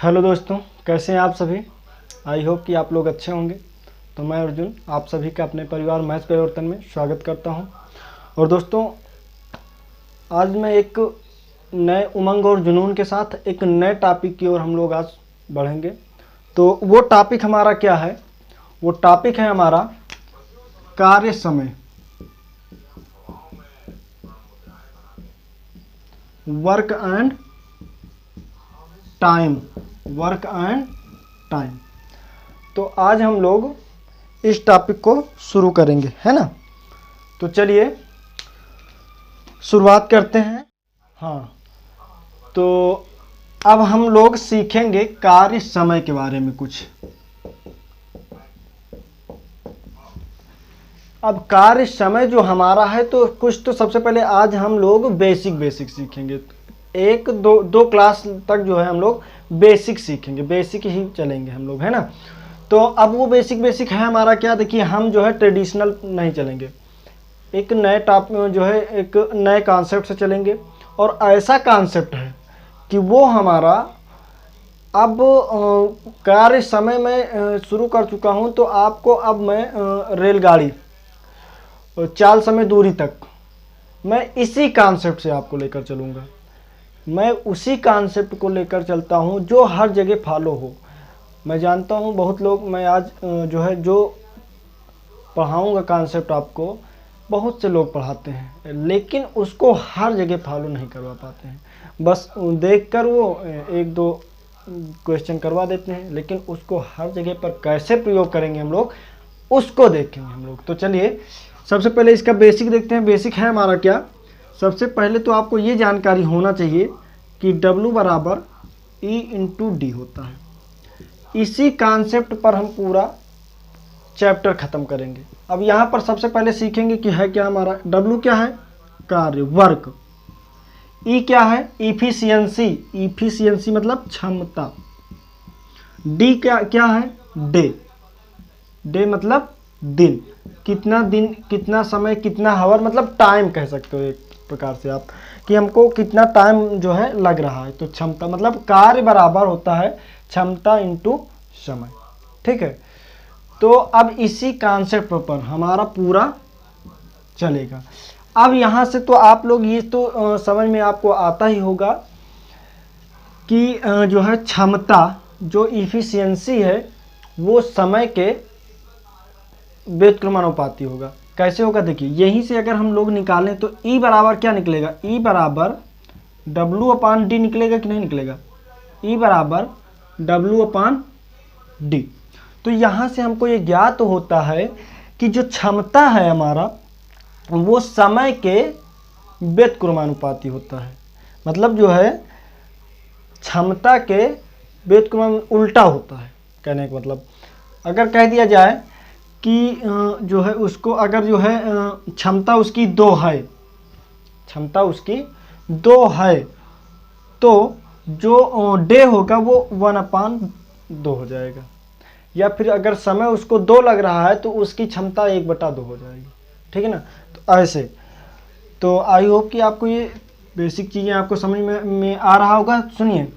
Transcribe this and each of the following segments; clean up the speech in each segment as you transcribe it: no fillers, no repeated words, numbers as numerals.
Hello दोस्तों, कैसे हैं आप सभी। आई होप कि आप लोग अच्छे होंगे। तो मैं अर्जुन आप सभी का अपने परिवार मैथ्स परिवर्तन में स्वागत करता हूं। और दोस्तों, आज मैं एक नए उमंग और जुनून के साथ एक नए टॉपिक की ओर हम लोग आज बढ़ेंगे। तो वो टॉपिक हमारा क्या है? वो टॉपिक है हमारा कार्य समय, वर्क एंड टाइम। तो आज हम लोग इस टॉपिक को शुरू करेंगे, है ना। तो चलिए शुरुआत करते हैं। हाँ, तो अब हम लोग सीखेंगे कार्य समय के बारे में कुछ। अब कार्य समय जो हमारा है, तो कुछ तो सबसे पहले आज हम लोग बेसिक सीखेंगे। एक दो क्लास तक जो है हम लोग बेसिक सीखेंगे, बेसिक ही चलेंगे हम लोग, है ना। तो अब वो बेसिक है हमारा क्या, देखिए हम जो है ट्रेडिशनल नहीं चलेंगे, एक नए टॉपिक जो है एक नए कॉन्सेप्ट से चलेंगे। और ऐसा कॉन्सेप्ट है कि वो हमारा अब कार्य समय में शुरू कर चुका हूँ। तो आपको अब मैं रेलगाड़ी चाल समय दूरी तक मैं इसी कॉन्सेप्ट से आपको लेकर चलूँगा। मैं उसी कॉन्सेप्ट को लेकर चलता हूँ जो हर जगह फॉलो हो। मैं जानता हूँ बहुत लोग, मैं आज जो है जो पढ़ाऊँगा कॉन्सेप्ट आपको, बहुत से लोग पढ़ाते हैं लेकिन उसको हर जगह फॉलो नहीं करवा पाते हैं। बस देखकर वो एक दो क्वेश्चन करवा देते हैं, लेकिन उसको हर जगह पर कैसे प्रयोग करेंगे हम लोग, उसको देखेंगे हम लोग। तो चलिए सबसे पहले इसका बेसिक देखते हैं। बेसिक है हमारा क्या, सबसे पहले तो आपको ये जानकारी होना चाहिए कि W बराबर E इंटू डी होता है। इसी कॉन्सेप्ट पर हम पूरा चैप्टर खत्म करेंगे। अब यहाँ पर सबसे पहले सीखेंगे कि है क्या हमारा। W क्या है, कार्य, वर्क। E क्या है, इफिशियंसी मतलब क्षमता। D क्या है, डे मतलब दिन, कितना समय, कितना हावर मतलब टाइम कह सकते हो एक प्रकार से आप, कि हमको कितना टाइम जो है लग रहा है। तो क्षमता मतलब कार्य बराबर होता है क्षमता इंटू समय, ठीक है। तो अब इसी कॉन्सेप्ट पर हमारा पूरा चलेगा। अब यहाँ से तो आप लोग ये तो समझ में आपको आता ही होगा कि जो है क्षमता, जो इफिशियंसी है, वो समय के व्युत्क्रमानुपाती होगा। कैसे होगा, देखिए यहीं से अगर हम लोग निकालें तो E बराबर क्या निकलेगा, E बराबर W अपान डी निकलेगा कि नहीं निकलेगा, E बराबर W अपान डी। तो यहाँ से हमको ये ज्ञात होता है कि जो क्षमता है हमारा वो समय के व्युत्क्रमानुपाती होता है। मतलब जो है क्षमता के व्युत्क्रम उल्टा होता है। कहने का मतलब अगर कह दिया जाए कि जो है उसको अगर जो है क्षमता उसकी 2 है, तो जो डे होगा वो 1/2 हो जाएगा। या फिर अगर समय उसको 2 लग रहा है तो उसकी क्षमता 1/2 हो जाएगी, ठीक है ना। तो ऐसे, तो आई होप कि आपको ये बेसिक चीज़ें आपको समझ में आ रहा होगा। सुनिए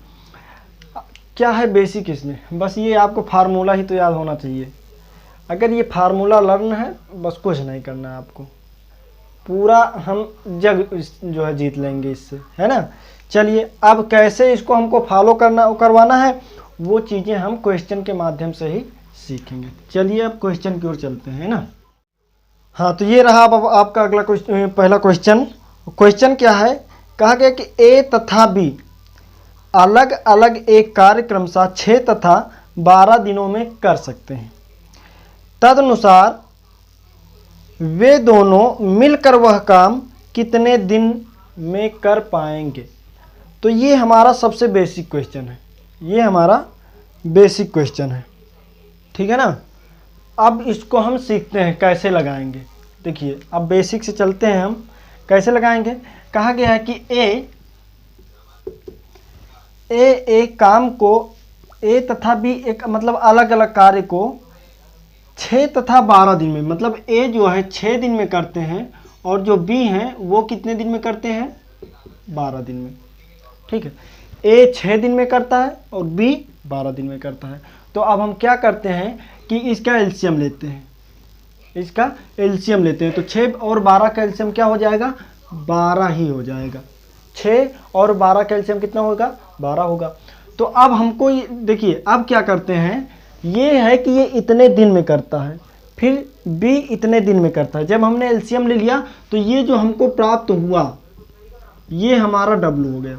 क्या है बेसिक इसमें, बस ये आपको फार्मूला ही तो याद होना चाहिए। अगर ये फार्मूला लर्न है, बस कुछ नहीं करना है आपको, पूरा हम जग जो है जीत लेंगे इससे, है ना। चलिए अब कैसे इसको हमको फॉलो करवाना है, वो चीज़ें हम क्वेश्चन के माध्यम से ही सीखेंगे। चलिए अब क्वेश्चन की ओर चलते हैं ना। हाँ, तो ये रहा अब आपका अगला पहला क्वेश्चन क्या है, कहा गया कि A तथा B अलग अलग एक कार्यक्रम 6 तथा 12 दिनों में कर सकते हैं। तदनुसार वे दोनों मिलकर वह काम कितने दिन में कर पाएंगे। तो ये हमारा सबसे बेसिक क्वेश्चन है, ठीक है ना। अब इसको हम सीखते हैं कैसे लगाएंगे। देखिए अब बेसिक से चलते हैं, हम कैसे लगाएंगे। कहा गया है कि एक काम को A तथा B एक मतलब अलग अलग कार्य को 6 तथा 12 दिन में, मतलब A जो है 6 दिन में करते हैं और जो B हैं वो कितने दिन में करते हैं, 12 दिन में, ठीक है। A 6 दिन में करता है और B 12 दिन में करता है। तो अब हम क्या करते हैं कि इसका एलसीएम लेते हैं, इसका एलसीएम लेते हैं। तो 6 और 12 का एलसीएम क्या हो जाएगा, 12 ही हो जाएगा। 6 और 12 का एलसीएम कितना होगा, 12 होगा। तो अब हमको देखिए, अब क्या करते हैं, ये है कि ये इतने दिन में करता है, फिर बी इतने दिन में करता है। जब हमने एलसीएम ले लिया तो ये जो हमको प्राप्त हुआ ये हमारा डब्लू हो गया।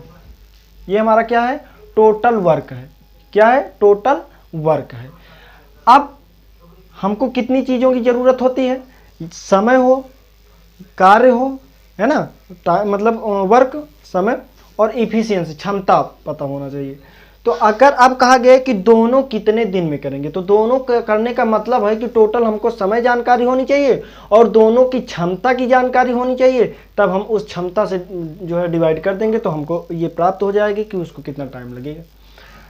ये हमारा क्या है, टोटल वर्क है। क्या है, टोटल वर्क है। अब हमको कितनी चीज़ों की ज़रूरत होती है, समय हो, कार्य हो, है ना, मतलब वर्क, समय और इफिशियंसी, क्षमता पता होना चाहिए। तो अगर अब कहा गया कि दोनों कितने दिन में करेंगे, तो दोनों करने का मतलब है कि टोटल हमको समय जानकारी होनी चाहिए और दोनों की क्षमता की जानकारी होनी चाहिए। तब हम उस क्षमता से जो है डिवाइड कर देंगे तो हमको ये प्राप्त हो जाएगी कि उसको कितना टाइम लगेगा।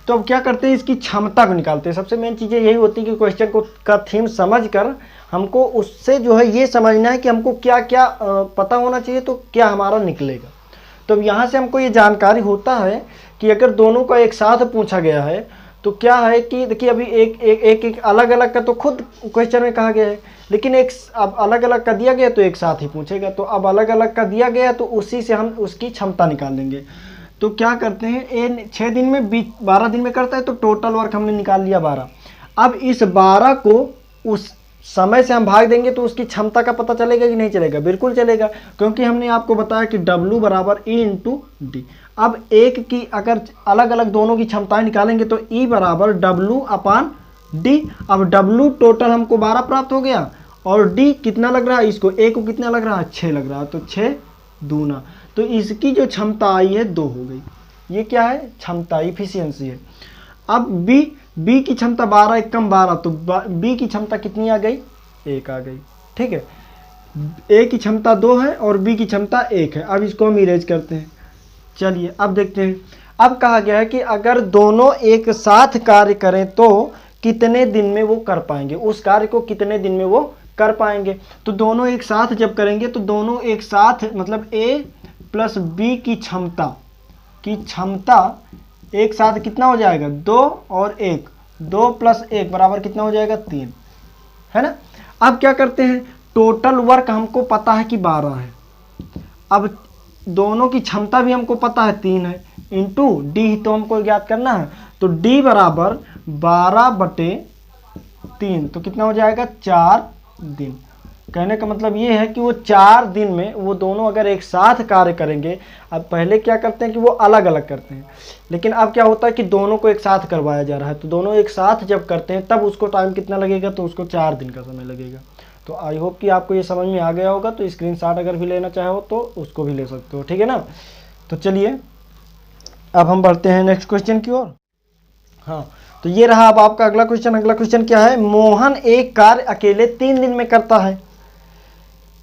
तो अब क्या करते हैं, इसकी क्षमता को निकालते हैं। सबसे मेन चीज़ें यही होती है कि क्वेश्चन को का थीम समझकर हमको उससे जो है ये समझना है कि हमको क्या क्या पता होना चाहिए, तो क्या हमारा निकलेगा। तो अब यहाँ से हमको ये जानकारी होता है कि अगर दोनों का एक साथ पूछा गया है तो क्या है कि देखिए अभी एक अलग अलग का तो खुद क्वेश्चन में कहा गया है, लेकिन एक अब अलग अलग का दिया गया तो एक साथ ही पूछेगा। तो अब अलग अलग का दिया गया तो उसी से हम उसकी क्षमता निकाल लेंगे। तो क्या करते हैं, ए 6 दिन में 12 दिन में करता है तो टोटल वर्क हमने निकाल लिया 12। अब इस 12 को उस समय से हम भाग देंगे तो उसकी क्षमता का पता चलेगा कि नहीं चलेगा, बिल्कुल चलेगा, क्योंकि हमने आपको बताया कि W बराबर E इंटू डी। अब एक की अगर अलग अलग दोनों की क्षमताएं निकालेंगे तो E बराबर W अपान डी। अब W टोटल हमको 12 प्राप्त हो गया और D कितना लग रहा है, इसको A को कितना लग रहा है, 6 लग रहा है, तो 6 दूना, तो इसकी जो क्षमता आई है 2 हो गई। ये क्या है, क्षमता, इफिशियंसी है। अब बी की क्षमता 12 एक कम 12, तो बी की क्षमता कितनी आ गई, 1 आ गई। ठीक है, ए की क्षमता 2 है और बी की क्षमता 1 है। अब इसको हम इरेज करते हैं। चलिए अब देखते हैं। अब कहा गया है कि अगर दोनों एक साथ कार्य करें तो कितने दिन में वो कर पाएंगे, उस कार्य को कितने दिन में वो कर पाएंगे। तो दोनों एक साथ जब करेंगे तो दोनों एक साथ मतलब ए प्लस बी की क्षमता एक साथ कितना हो जाएगा, 2 और 1, 2 प्लस 1 बराबर कितना हो जाएगा, 3, है ना। अब क्या करते हैं, टोटल वर्क हमको पता है कि 12 है। अब दोनों की क्षमता भी हमको पता है 3 है, इंटू डी तो हमको ज्ञात करना है। तो डी बराबर 12/3, तो कितना हो जाएगा, 4 दिन। कहने का मतलब ये है कि वो 4 दिन में वो दोनों अगर एक साथ कार्य करेंगे। अब पहले क्या करते हैं कि वो अलग अलग करते हैं, लेकिन अब क्या होता है कि दोनों को एक साथ करवाया जा रहा है। तो दोनों एक साथ जब करते हैं तब उसको टाइम कितना लगेगा, तो उसको 4 दिन का समय लगेगा। तो आई होप कि आपको ये समझ में आ गया होगा। तो स्क्रीनशॉट अगर भी लेना चाहो तो उसको भी ले सकते हो, ठीक है ना। तो चलिए अब हम बढ़ते हैं नेक्स्ट क्वेश्चन की ओर। हाँ, तो ये रहा अब आपका अगला क्वेश्चन। अगला क्वेश्चन क्या है, मोहन एक कार्य अकेले 3 दिन में करता है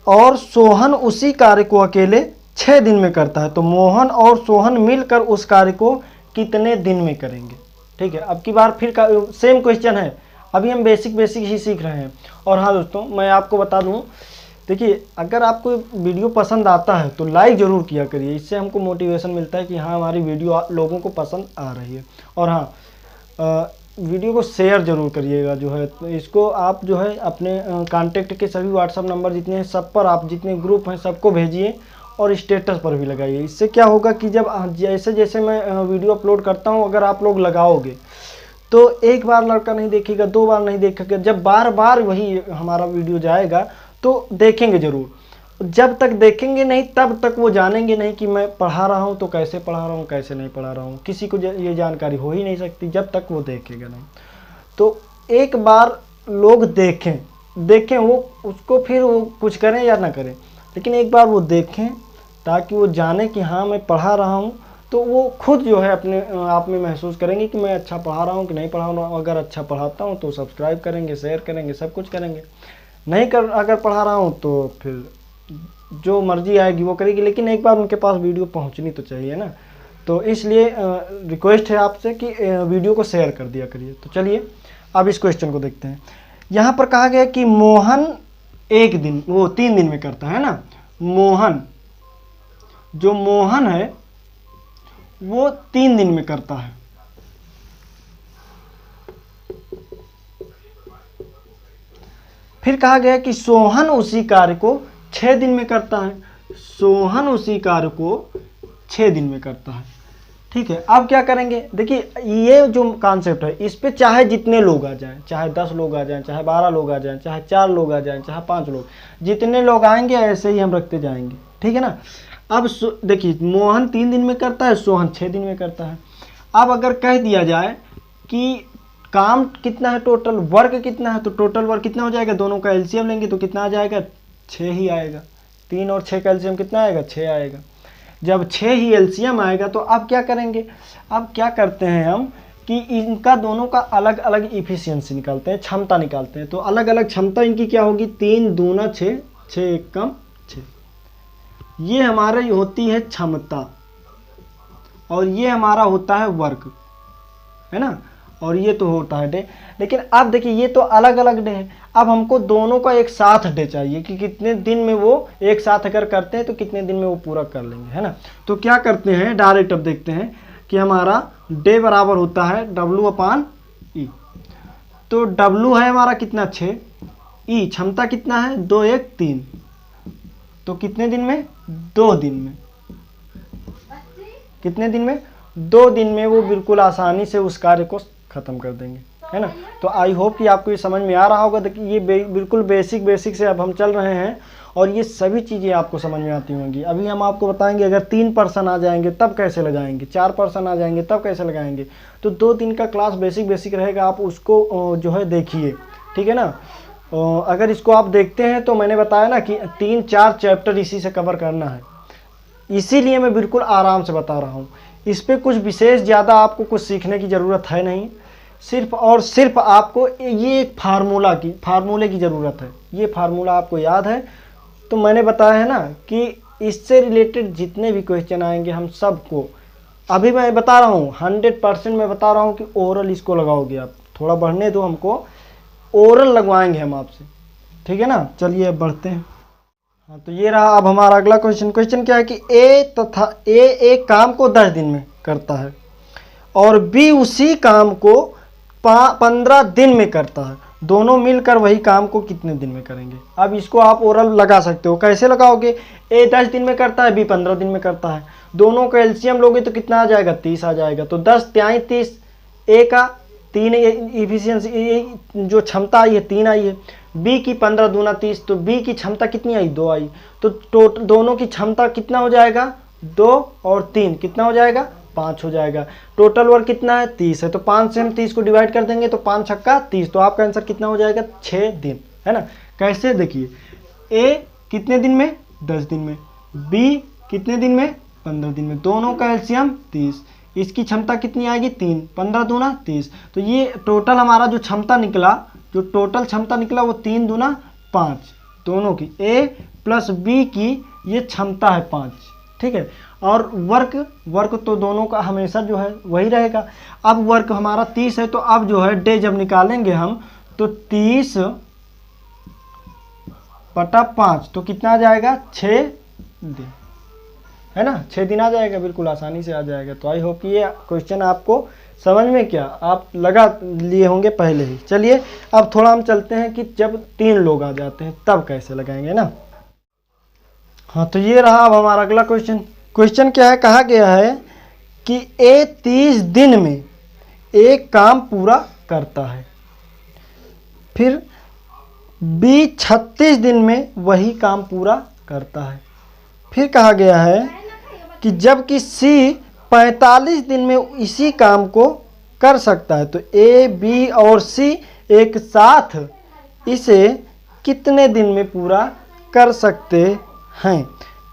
और सोहन उसी कार्य को अकेले 6 दिन में करता है। तो मोहन और सोहन मिलकर उस कार्य को कितने दिन में करेंगे। ठीक है, अब की बार फिर सेम क्वेश्चन है। अभी हम बेसिक ही सीख रहे हैं। और हाँ दोस्तों, मैं आपको बता दूं, देखिए अगर आपको वीडियो पसंद आता है तो लाइक ज़रूर किया करिए। इससे हमको मोटिवेशन मिलता है कि हाँ हमारी वीडियो लोगों को पसंद आ रही है। और हाँ, वीडियो को शेयर जरूर करिएगा जो है। तो इसको आप जो है अपने कांटेक्ट के सभी व्हाट्सअप नंबर जितने हैं सब पर, आप जितने ग्रुप हैं सबको भेजिए और स्टेटस पर भी लगाइए। इससे क्या होगा कि जब जैसे जैसे मैं वीडियो अपलोड करता हूं, अगर आप लोग लगाओगे तो एक बार लड़का नहीं देखेगा, 2 बार नहीं देखेगा, जब बार बार वही हमारा वीडियो जाएगा तो देखेंगे ज़रूर। जब तक देखेंगे नहीं तब तक वो जानेंगे नहीं कि मैं पढ़ा रहा हूँ तो कैसे पढ़ा रहा हूँ, कैसे नहीं पढ़ा रहा हूँ। किसी को ये जानकारी हो ही नहीं सकती जब तक वो देखेगा नहीं। तो एक बार लोग देखें वो उसको, फिर वो कुछ करें या ना करें, लेकिन एक बार वो देखें ताकि वो जाने कि हाँ मैं पढ़ा रहा हूँ। तो वो खुद जो है अपने आप में महसूस करेंगे कि मैं अच्छा पढ़ा रहा हूँ कि नहीं पढ़ा रहा हूँ। अगर अच्छा पढ़ाता हूँ तो सब्सक्राइब करेंगे, शेयर करेंगे, सब कुछ करेंगे। नहीं अगर पढ़ा रहा हूँ तो फिर जो मर्जी आएगी वो करेगी, लेकिन एक बार उनके पास वीडियो पहुंचनी तो चाहिए ना। तो इसलिए रिक्वेस्ट है आपसे कि वीडियो को शेयर कर दिया करिए। तो चलिए अब इस क्वेश्चन को देखते हैं। यहाँ पर कहा गया कि मोहन 3 दिन में करता है ना। मोहन है वो 3 दिन में करता है। फिर कहा गया कि सोहन उसी कार्य को 6 दिन में करता है। सोहन उसी कार्य को 6 दिन में करता है। ठीक है, अब क्या करेंगे, देखिए ये जो कॉन्सेप्ट है इस पे चाहे जितने लोग आ जाएं, चाहे 10 लोग आ जाएं, चाहे 12 लोग आ जाएं, चाहे 4 लोग आ जाएं, चाहे 5 लोग, जितने लोग आएंगे ऐसे ही हम रखते जाएंगे। ठीक है ना। अब देखिए मोहन 3 दिन में करता है, सोहन 6 दिन में करता है। अब अगर कह दिया जाए कि काम कितना है टोटल, वर्क कितना है, तो टोटल वर्क कितना हो जाएगा, दोनों का एलसीएम लेंगे तो कितना आ जाएगा, 6 ही आएगा। 3 और 6 का एलसीएम कितना आएगा, 6 आएगा। जब 6 ही एलसीएम आएगा तो अब क्या करेंगे, अब क्या करते हैं हम कि इनका दोनों का अलग अलग इफिशियंसी निकालते हैं, क्षमता निकालते हैं। तो अलग अलग क्षमता इनकी क्या होगी, 3 दूना 6, 6 एक कम 6। ये हमारी होती है क्षमता और ये हमारा होता है वर्क, है ना। और ये तो होता है डे। लेकिन अब देखिए ये तो अलग अलग डे है, अब हमको दोनों का एक साथ डे चाहिए कि कितने दिन में वो एक साथ अगर करते हैं तो कितने दिन में वो पूरा कर लेंगे, है ना। तो क्या करते हैं डायरेक्ट, अब देखते हैं कि हमारा डे बराबर होता है W/E। तो W है हमारा कितना 6, E क्षमता कितना है 2 1 3, तो कितने दिन में, 2 दिन में। कितने दिन में, 2 दिन में वो बिल्कुल आसानी से उस कार्य को खत्म कर देंगे, है ना। तो आई होप कि आपको ये समझ में आ रहा होगा। देखिए ये बिल्कुल बेसिक से अब हम चल रहे हैं और ये सभी चीज़ें आपको समझ में आती होंगी। अभी हम आपको बताएंगे अगर 3 पर्सन आ जाएंगे तब कैसे लगाएंगे, 4 पर्सन आ जाएंगे तब कैसे लगाएंगे। तो 2 दिन का क्लास बेसिक रहेगा, आप उसको जो है देखिए, ठीक है ना। अगर इसको आप देखते हैं तो मैंने बताया ना कि 3-4 चैप्टर इसी से कवर करना है, इसीलिए मैं बिल्कुल आराम से बता रहा हूँ। इस पर कुछ विशेष ज़्यादा आपको कुछ सीखने की ज़रूरत है नहीं, सिर्फ और सिर्फ आपको ये एक फार्मूले की ज़रूरत है। ये फार्मूला आपको याद है तो मैंने बताया है ना कि इससे रिलेटेड जितने भी क्वेश्चन आएंगे हम सबको, अभी मैं बता रहा हूँ 100% मैं बता रहा हूँ कि ओरल इसको लगाओगे आप। थोड़ा बढ़ने दो हमको, ओरल लगवाएंगे हम आपसे, ठीक है ना। चलिए अब बढ़ते हैं। हाँ तो ये रहा अब हमारा अगला क्वेश्चन क्या है कि ए एक काम को 10 दिन में करता है और बी उसी काम को 15 दिन में करता है। दोनों मिलकर वही काम को कितने दिन में करेंगे। अब इसको आप ओरल लगा सकते हो, कैसे लगाओगे, ए 10 दिन में करता है, बी 15 दिन में करता है। दोनों का एलसीएम लोगे तो कितना आ जाएगा, 30 आ जाएगा। तो 10 तिहाई 30, ए का 3 इफिशियंसी जो क्षमता आई है 3 आई है, बी की 15 दूना 30, तो बी की क्षमता कितनी आई, 2 आई। तो दोनों की क्षमता कितना हो जाएगा, 2 और 3 कितना हो जाएगा, 5 हो जाएगा। टोटल वर्क कितना है, 30 है। तो 5 से हम 30 को डिवाइड कर देंगे तो 5 छक्का 30, तो आपका आंसर कितना हो जाएगा, 6 दिन, है ना। कैसे, देखिए ए कितने दिन में, 10 दिन में, बी कितने दिन में, 15 दिन में, दोनों का एलसीएम 30, इसकी क्षमता कितनी आएगी, 3, 15 दूना 30। तो ये टोटल हमारा जो क्षमता निकला, जो टोटल क्षमता निकला वो 3 दूना 5, दोनों की ए प्लस बी की ये क्षमता है 5, ठीक है। और वर्क तो दोनों का हमेशा जो है वही रहेगा। अब वर्क हमारा 30 है, तो अब जो है डे जब निकालेंगे हम तो 30 बटा 5 तो कितना आ जाएगा, 6 दिन, है ना। 6 दिन आ जाएगा, बिल्कुल आसानी से आ जाएगा। तो आई होप कि ये क्वेश्चन आपको समझ में क्या आप लगा लिए होंगे पहले ही। चलिए अब थोड़ा हम चलते हैं कि जब 3 लोग आ जाते हैं तब कैसे लगाएंगे ना। हाँ तो ये रहा अब हमारा अगला क्वेश्चन क्या है, कहा गया है कि ए 30 दिन में एक काम पूरा करता है, फिर बी 36 दिन में वही काम पूरा करता है। फिर कहा गया है कि जबकि सी 45 दिन में इसी काम को कर सकता है, तो ए बी और सी एक साथ इसे कितने दिन में पूरा कर सकते हैं।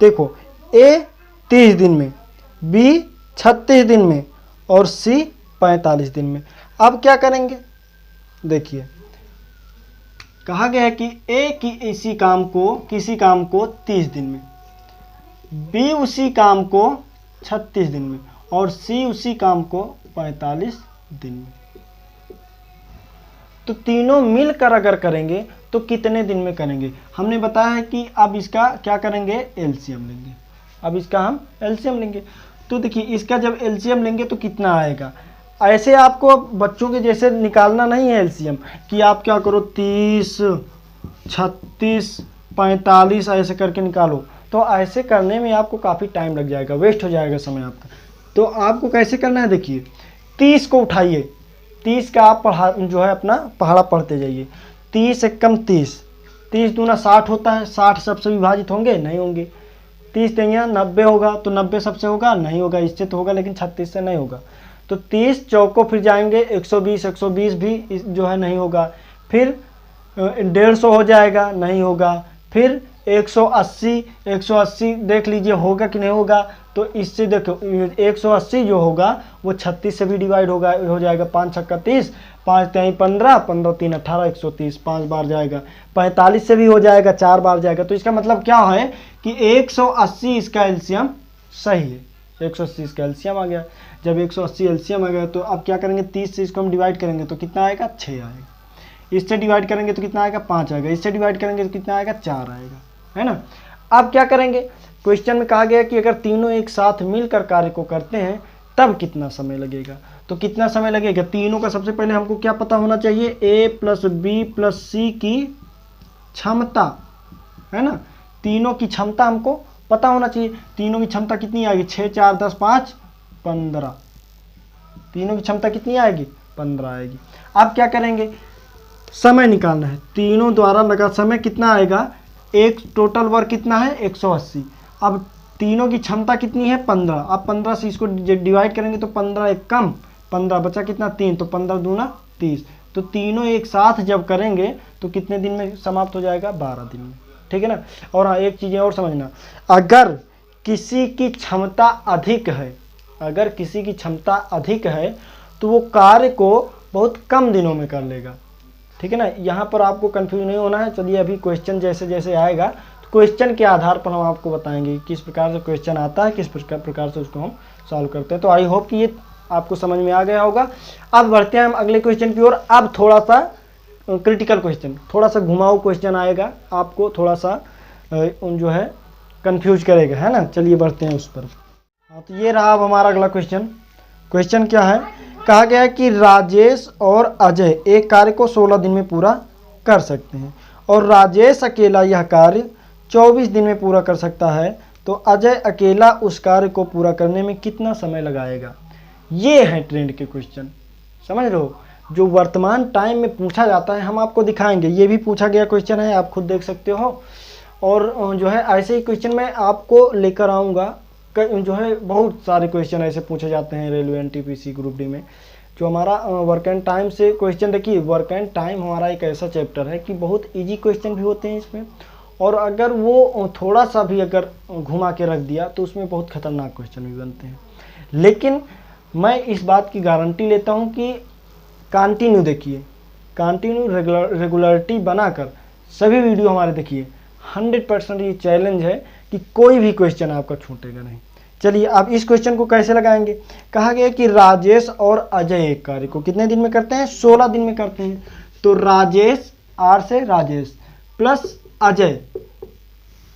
देखो ए 30 दिन में, बी 36 दिन में और सी 45 दिन में। अब क्या करेंगे, देखिए कहा गया है कि ए की किसी काम को 30 दिन में, बी उसी काम को 36 दिन में और सी उसी काम को 45 दिन में। तो तीनों मिलकर अगर करेंगे तो कितने दिन में करेंगे। हमने बताया है कि अब इसका क्या करेंगे, एलसीएम लेंगे। अब इसका हम एलसीएम लेंगे। तो देखिए इसका जब एलसीएम लेंगे तो कितना आएगा। ऐसे आपको बच्चों के जैसे निकालना नहीं है एलसीएम कि आप क्या करो 30 36, 45 ऐसे करके निकालो। तो ऐसे करने में आपको काफ़ी टाइम लग जाएगा, वेस्ट हो जाएगा समय आपका। तो आपको कैसे करना है, देखिए 30 को उठाइए, 30 का आप जो है अपना पहाड़ा पढ़ते जाइए। 30 एकम 30, 30 दूना 60 होता है, 60 सबसे विभाजित होंगे नहीं होंगे। 30 तेइयां 90 होगा, तो 90 सबसे होगा नहीं होगा, इससे तो होगा लेकिन 36 से नहीं होगा। तो 30 चौको फिर जाएंगे 120, 120 भी जो है नहीं होगा। फिर 150 हो जाएगा, नहीं होगा। फिर 180, 180 देख लीजिए होगा कि नहीं होगा। तो इससे देखो 180 जो होगा वो 36 से भी डिवाइड होगा, हो जाएगा। 5 छक्का 30, 5 तेई 15, 15 3 18, 130 5 बार जाएगा। 45 से भी हो जाएगा, 4 बार जाएगा। तो इसका मतलब क्या है कि 180 इसका एलसीएम सही है, 180 इसका एलसीएम आ गया। जब 180 एलसीएम आ गया तो अब क्या करेंगे, 30 से इसको हम डिवाइड करेंगे तो कितना आएगा, 6 आएगा। इससे डिवाइड करेंगे तो कितना आएगा, 5 आएगा। इससे डिवाइड करेंगे तो कितना आएगा, 4 आएगा, है ना। अब क्या करेंगे, क्वेश्चन में कहा गया कि अगर तीनों एक साथ मिलकर कार्य को करते हैं तब कितना समय लगेगा। तो कितना समय लगेगा, तीनों का सबसे पहले हमको क्या पता होना चाहिए, a + b + c की क्षमता, है ना। तीनों की क्षमता हमको पता होना चाहिए। तीनों की क्षमता कितनी आएगी, 6 4 10 5 15। तीनों की क्षमता कितनी आएगी, 15 आएगी। अब क्या करेंगे, समय निकालना है। तीनों द्वारा लगा समय कितना आएगा, एक टोटल वर्क कितना है, 180। अब तीनों की क्षमता कितनी है, 15। अब 15 से इसको डिवाइड करेंगे तो 15 एक कम 15 बचा कितना, 3। तो 15 दूना 30। तो तीनों एक साथ जब करेंगे तो कितने दिन में समाप्त हो जाएगा, 12 दिन में, ठीक है ना। और हाँ, एक चीज़ और समझना, अगर किसी की क्षमता अधिक है, अगर किसी की क्षमता अधिक है तो वो कार्य को बहुत कम दिनों में कर लेगा, ठीक है ना। यहाँ पर आपको कंफ्यूज नहीं होना है। चलिए अभी क्वेश्चन जैसे जैसे आएगा तो क्वेश्चन के आधार पर हम आपको बताएंगे किस प्रकार से क्वेश्चन आता है, किस प्रकार से उसको हम सॉल्व करते हैं। तो आई होप कि ये आपको समझ में आ गया होगा। अब बढ़ते हैं हम अगले क्वेश्चन की ओर। अब थोड़ा सा क्रिटिकल क्वेश्चन, थोड़ा सा घुमाऊ क्वेश्चन आएगा, आपको थोड़ा सा जो है कन्फ्यूज करेगा, है ना। चलिए बढ़ते हैं उस पर। हाँ, तो ये रहा अब हमारा अगला क्वेश्चन। क्वेश्चन क्या है, कहा गया है कि राजेश और अजय एक कार्य को 16 दिन में पूरा कर सकते हैं और राजेश अकेला यह कार्य 24 दिन में पूरा कर सकता है, तो अजय अकेला उस कार्य को पूरा करने में कितना समय लगाएगा। ये है ट्रेंड के क्वेश्चन, समझ रहे हो, जो वर्तमान टाइम में पूछा जाता है हम आपको दिखाएंगे। ये भी पूछा गया क्वेश्चन है, आप खुद देख सकते हो। और जो है ऐसे ही क्वेश्चन मैं आपको लेकर आऊँगा। जो है बहुत सारे क्वेश्चन ऐसे पूछे जाते हैं रेलवे एनटीपीसी ग्रुप डी में। जो हमारा वर्क एंड टाइम से क्वेश्चन, देखिए वर्क एंड टाइम हमारा एक ऐसा चैप्टर है कि बहुत इजी क्वेश्चन भी होते हैं इसमें, और अगर वो थोड़ा सा भी अगर घुमा के रख दिया तो उसमें बहुत खतरनाक क्वेश्चन भी बनते हैं। लेकिन मैं इस बात की गारंटी लेता हूँ कि कंटिन्यू देखिए, कंटिन्यू रेगुलरिटी बनाकर सभी वीडियो हमारे देखिए, 100% ये चैलेंज है कि कोई भी क्वेश्चन आपका छूटेगा नहीं। चलिए अब इस क्वेश्चन को कैसे लगाएंगे, कहा गया कि राजेश और अजय एक कार्य को कितने दिन में करते हैं, 16 दिन में करते हैं। तो राजेश, आर से राजेश प्लस अजय,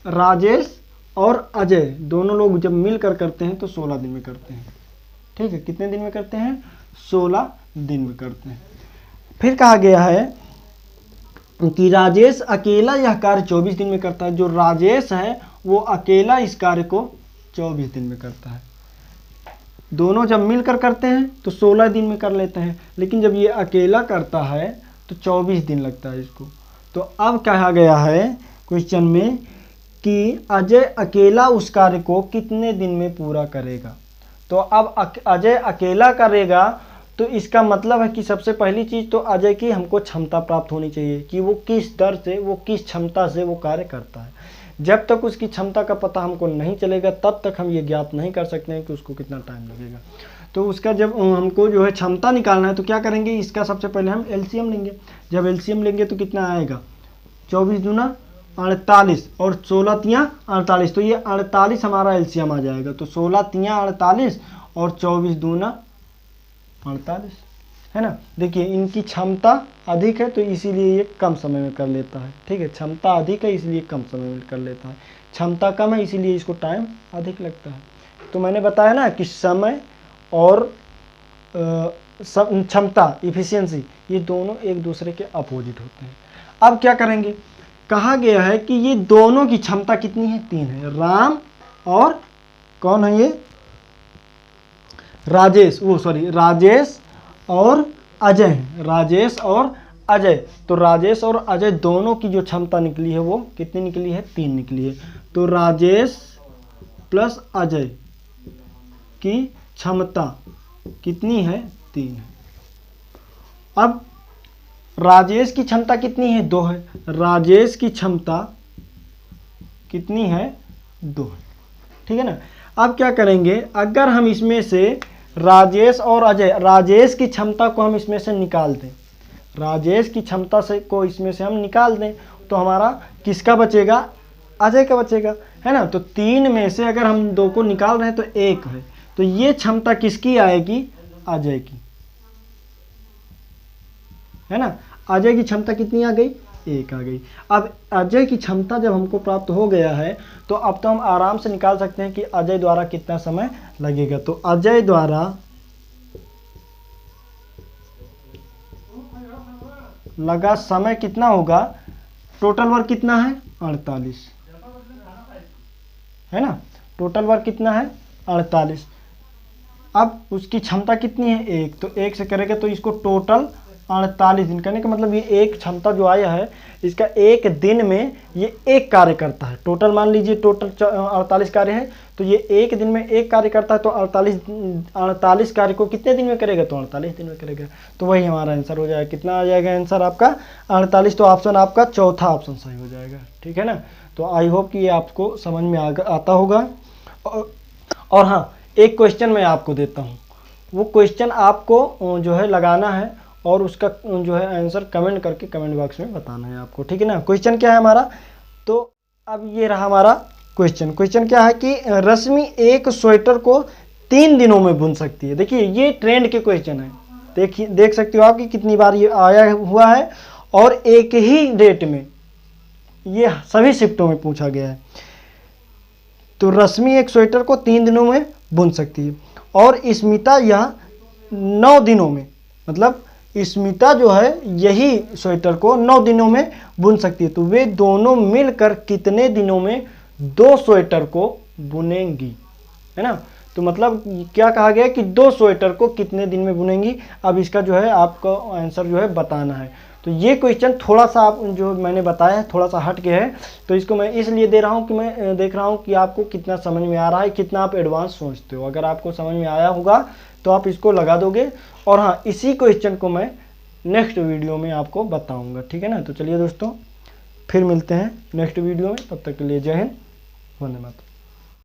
राजेश और अजय दोनों लोग जब मिलकर करते हैं तो 16 दिन में करते हैं, ठीक है। कितने दिन में करते हैं, 16 दिन में करते हैं। फिर कहा गया है कि राजेश अकेला यह कार्य 24 दिन में करता है। जो राजेश है वो अकेला इस कार्य को 24 दिन में करता है। दोनों जब मिलकर करते हैं तो 16 दिन में कर लेते हैं, लेकिन जब ये अकेला करता है तो 24 दिन लगता है इसको। तो अब कहा गया है क्वेश्चन में कि अजय अकेला उस कार्य को कितने दिन में पूरा करेगा। तो अब अजय अकेला करेगा तो इसका मतलब है कि सबसे पहली चीज़ तो अजय की हमको क्षमता प्राप्त होनी चाहिए कि वो किस दर से, वो किस क्षमता से वो कार्य करता है। जब तक उसकी क्षमता का पता हमको नहीं चलेगा तब तक हम ये ज्ञात नहीं कर सकते हैं कि उसको कितना टाइम लगेगा। तो उसका जब हमको जो है क्षमता निकालना है तो क्या करेंगे, इसका सबसे पहले हम एलसीएम लेंगे। जब एलसीएम लेंगे तो कितना आएगा, 24 दूना 48 और 16 तियाँ 48, तो ये 48 हमारा एलसीएम आ जाएगा। तो 16 तियाँ 48 और 24 दूना 48, है ना। देखिए इनकी क्षमता अधिक है तो इसीलिए ये कम समय में कर लेता है, ठीक है। क्षमता अधिक है इसलिए कम समय में कर लेता है, क्षमता कम है इसीलिए इसको टाइम अधिक लगता है। तो मैंने बताया ना कि समय और क्षमता, इफिशियंसी, ये दोनों एक दूसरे के अपोजिट होते हैं। अब क्या करेंगे, कहा गया है कि ये दोनों की क्षमता कितनी है, 3 है। राम और कौन है ये, राजेश, वो सॉरी राजेश और अजय हैं, राजेश और अजय। तो राजेश और अजय दोनों की जो क्षमता निकली है वो कितनी निकली है, 3 निकली है। तो राजेश प्लस अजय की क्षमता कितनी है, 3 है। अब राजेश की क्षमता कितनी है, 2 है। राजेश की क्षमता कितनी है, 2 है, ठीक है ना। अब क्या करेंगे, अगर हम इसमें से राजेश और अजय, राजेश की क्षमता को हम इसमें से निकाल दें, राजेश की क्षमता से को इसमें से हम निकाल दें, तो हमारा किसका बचेगा, अजय का बचेगा, है ना। तो 3 में से अगर हम 2 को निकाल रहे हैं तो 1 है, तो ये क्षमता किसकी आएगी, अजय की, है ना। अजय की क्षमता कितनी आ गई, 1 आ गई। अब अजय की क्षमता जब हमको प्राप्त हो गया है तो अब तो हम आराम से निकाल सकते हैं कि अजय द्वारा कितना समय लगेगा। तो अजय द्वारा लगा समय कितना होगा, टोटल वर्क कितना है, 48, है ना। टोटल वर्क कितना है, 48। अब उसकी क्षमता कितनी है, 1, तो 1 से करेंगे तो इसको टोटल 48 दिन करने का मतलब ये एक क्षमता जो आया है इसका एक दिन में ये एक कार्य करता है। टोटल मान लीजिए टोटल 48 कार्य है, तो ये एक दिन में एक कार्य करता है, तो 48 कार्य को कितने दिन में करेगा, तो 48 दिन में करेगा। तो वही हमारा आंसर हो जाएगा, कितना आ जाएगा आंसर आपका, 48। तो ऑप्शन आपका चौथा ऑप्शन सही हो जाएगा, ठीक है ना। तो आई होप कि ये आपको समझ में आता होगा। और हाँ, एक क्वेश्चन मैं आपको देता हूँ, वो क्वेश्चन आपको जो है लगाना है और उसका जो है आंसर कमेंट करके कमेंट बॉक्स में बताना है आपको, ठीक है ना। क्वेश्चन क्या है हमारा, तो अब ये रहा हमारा क्वेश्चन। क्वेश्चन क्या है कि रश्मि एक स्वेटर को 3 दिनों में बुन सकती है। देखिए ये ट्रेंड के क्वेश्चन है, देखिए देख सकते हो आप कि कितनी बार ये आया हुआ है और एक ही डेट में ये सभी शिफ्टों में पूछा गया है। तो रश्मि एक स्वेटर को 3 दिनों में बुन सकती है और स्मिता यह 9 दिनों में, मतलब स्मिता जो है यही स्वेटर को 9 दिनों में बुन सकती है। तो वे दोनों मिलकर कितने दिनों में 2 स्वेटर को बुनेंगी, है ना। तो मतलब क्या कहा गया कि 2 स्वेटर को कितने दिन में बुनेंगी। अब इसका जो है आपको आंसर जो है बताना है। तो ये क्वेश्चन थोड़ा सा आप जो मैंने बताया है थोड़ा सा हट के है, तो इसको मैं इसलिए दे रहा हूँ कि मैं देख रहा हूँ कि आपको कितना समझ में आ रहा है, कितना आप एडवांस सोचते हो। अगर आपको समझ में आया होगा तो आप इसको लगा दोगे। और हाँ, इसी क्वेश्चन को मैं नेक्स्ट वीडियो में आपको बताऊंगा, ठीक है ना। तो चलिए दोस्तों, फिर मिलते हैं नेक्स्ट वीडियो में, तब तक के लिए जय हिंद, वंदे मातरम।